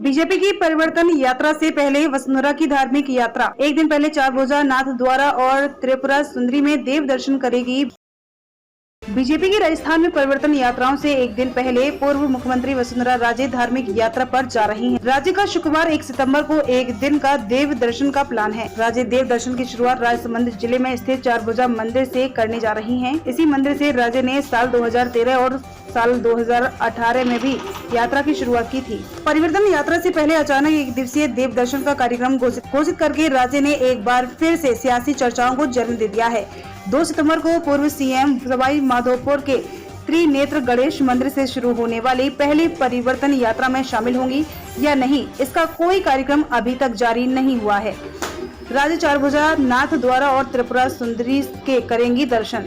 BJP की परिवर्तन यात्रा से पहले वसुंधरा की धार्मिक यात्रा एक दिन पहले चारभुजा नाथ द्वारा और त्रिपुरा सुंदरी में देव दर्शन करेगी। बीजेपी की राजस्थान में परिवर्तन यात्राओं से एक दिन पहले पूर्व मुख्यमंत्री वसुंधरा राजे धार्मिक यात्रा पर जा रही हैं। राज्य का शुक्रवार 1 सितंबर को एक दिन का देव दर्शन का प्लान है। राज्य देव दर्शन की शुरुआत राजसमंद जिले में स्थित चारभुजा मंदिर से करने जा रही हैं। इसी मंदिर से राज्य ने साल 2013 और साल 2018 में भी यात्रा की शुरुआत की थी। परिवर्तन यात्रा से पहले अचानक एक दिवसीय देव दर्शन का कार्यक्रम घोषित करके राज्य ने एक बार फिर से सियासी चर्चाओं को जन्म दे दिया है। 2 सितंबर को पूर्व सीएम सवाई माधोपुर के त्रिनेत्र गणेश मंदिर से शुरू होने वाली पहली परिवर्तन यात्रा में शामिल होंगी या नहीं, इसका कोई कार्यक्रम अभी तक जारी नहीं हुआ है। राज्य चारभुजा नाथ द्वारा और त्रिपुरा सुंदरी के करेंगी दर्शन।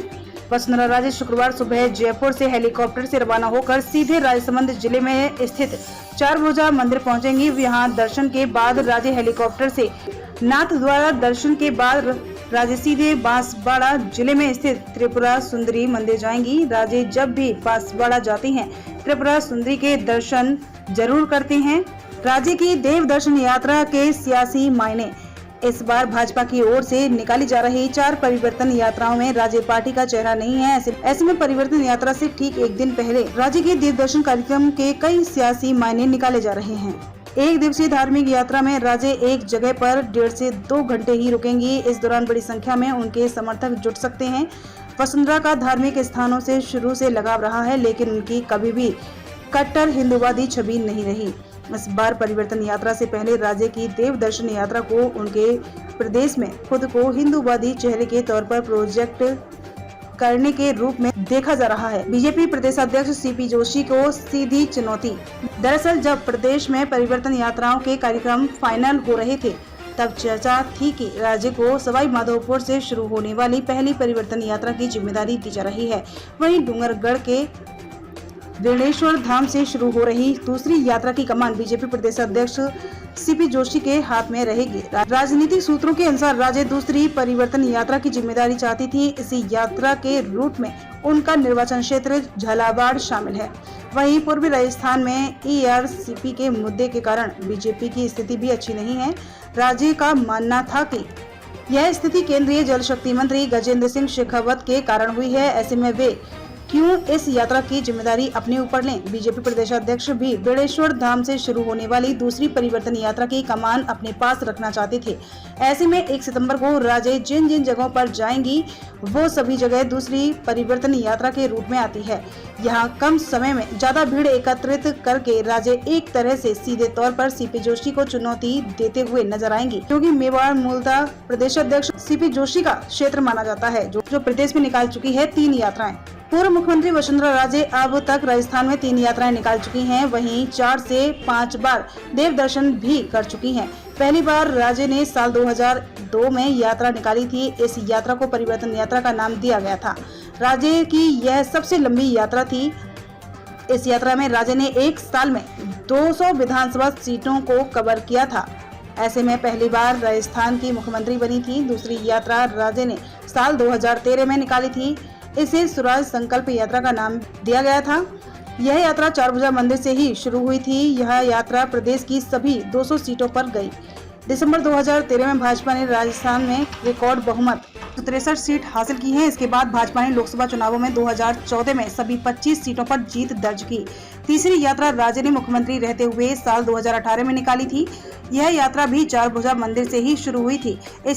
वसुंधरा राजे शुक्रवार सुबह जयपुर से हेलीकॉप्टर से रवाना होकर सीधे राजसमंद जिले में स्थित चारभुजा मंदिर पहुंचेंगी। यहाँ दर्शन के बाद राज्य हेलीकॉप्टर से नाथ द्वारा दर्शन के बाद राज्य सीधे बांसवाड़ा जिले में स्थित त्रिपुरा सुंदरी मंदिर जाएंगी। राज्य जब भी बांसवाड़ा जाती हैं, त्रिपुरा सुंदरी के दर्शन जरूर करते हैं। राज्य की देव दर्शन यात्रा के सियासी मायने। इस बार भाजपा की ओर से निकाली जा रही 4 परिवर्तन यात्राओं में राज्य पार्टी का चेहरा नहीं है। ऐसे में परिवर्तन यात्रा से ठीक एक दिन पहले राज्य के देव दर्शन कार्यक्रम के कई सियासी मायने निकाले जा रहे हैं। एक दिवसीय धार्मिक यात्रा में राज्य एक जगह पर 1.5 से 2 घंटे ही रुकेंगी। इस दौरान बड़ी संख्या में उनके समर्थक जुट सकते हैं। वसुंधरा का धार्मिक स्थानों से शुरू से लगाव रहा है, लेकिन उनकी कभी भी कट्टर हिंदूवादी छवि नहीं रही। इस बार परिवर्तन यात्रा से पहले राज्य की देव दर्शन यात्रा को उनके प्रदेश में खुद को हिंदूवादी चेहरे के तौर पर प्रोजेक्ट करने के रूप में देखा जा रहा है। बीजेपी प्रदेशाध्यक्ष सीपी जोशी को सीधी चुनौती। दरअसल जब प्रदेश में परिवर्तन यात्राओं के कार्यक्रम फाइनल हो रहे थे, तब चर्चा थी कि राज्य को सवाई माधोपुर से शुरू होने वाली पहली परिवर्तन यात्रा की जिम्मेदारी दी जा रही है। वहीं डूंगरगढ़ के बेणेश्वर धाम से शुरू हो रही दूसरी यात्रा की कमान बीजेपी प्रदेशाध्यक्ष सीपी जोशी के हाथ में रहेगी। राजनीतिक सूत्रों के अनुसार राज्य दूसरी परिवर्तन यात्रा की जिम्मेदारी चाहती थी। इसी यात्रा के रूट में उनका निर्वाचन क्षेत्र झालावाड़ शामिल है। वहीं पूर्वी राजस्थान में ईआरसीपी के मुद्दे के कारण बीजेपी की स्थिति भी अच्छी नहीं है। राज्य का मानना था कि यह स्थिति केंद्रीय जल शक्ति मंत्री गजेंद्र सिंह शेखावत के कारण हुई है। ऐसे में वे क्यों इस यात्रा की जिम्मेदारी अपने ऊपर लें। बीजेपी प्रदेशाध्यक्ष भी बेणेश्वर धाम से शुरू होने वाली दूसरी परिवर्तन यात्रा की कमान अपने पास रखना चाहते थे। ऐसे में 1 सितंबर को राज्य जिन जिन जगहों पर जाएंगी, वो सभी जगह दूसरी परिवर्तन यात्रा के रूप में आती है। यहाँ कम समय में ज्यादा भीड़ एकत्रित करके राज्य एक तरह से सीधे तौर पर सीपी जोशी को चुनौती देते हुए नजर आएंगी, क्योंकि मेवाड़ मूलतः प्रदेशाध्यक्ष सीपी जोशी का क्षेत्र माना जाता है, जो प्रदेश में निकाल चुकी है 3 यात्राएं। पूर्व मुख्यमंत्री वसुंधरा राजे अब तक राजस्थान में 3 यात्राएं निकाल चुकी हैं। वहीं 4 से 5 बार देव दर्शन भी कर चुकी हैं। पहली बार राज्य ने साल 2002 में यात्रा निकाली थी। इस यात्रा को परिवर्तन यात्रा का नाम दिया गया था। राज्य की यह सबसे लंबी यात्रा थी। इस यात्रा में राज्य ने एक साल में 200 विधानसभा सीटों को कवर किया था। ऐसे में पहली बार राजस्थान की मुख्यमंत्री बनी थी। दूसरी यात्रा राज्य ने साल 2013 में निकाली थी। इसे स्वराज संकल्प यात्रा का नाम दिया गया था। यह यात्रा चारभुजा मंदिर से ही शुरू हुई थी। यह यात्रा प्रदेश की सभी 200 सीटों पर गई। दिसंबर 2013 में भाजपा ने राजस्थान में रिकॉर्ड बहुमत 63 सीट हासिल की है। इसके बाद भाजपा ने लोकसभा चुनावों में 2014 में सभी 25 सीटों पर जीत दर्ज की। तीसरी यात्रा राज्य ने मुख्यमंत्री रहते हुए साल 2018 में निकाली थी। यह यात्रा भी चारभुजा मंदिर से ही शुरू हुई थी। इस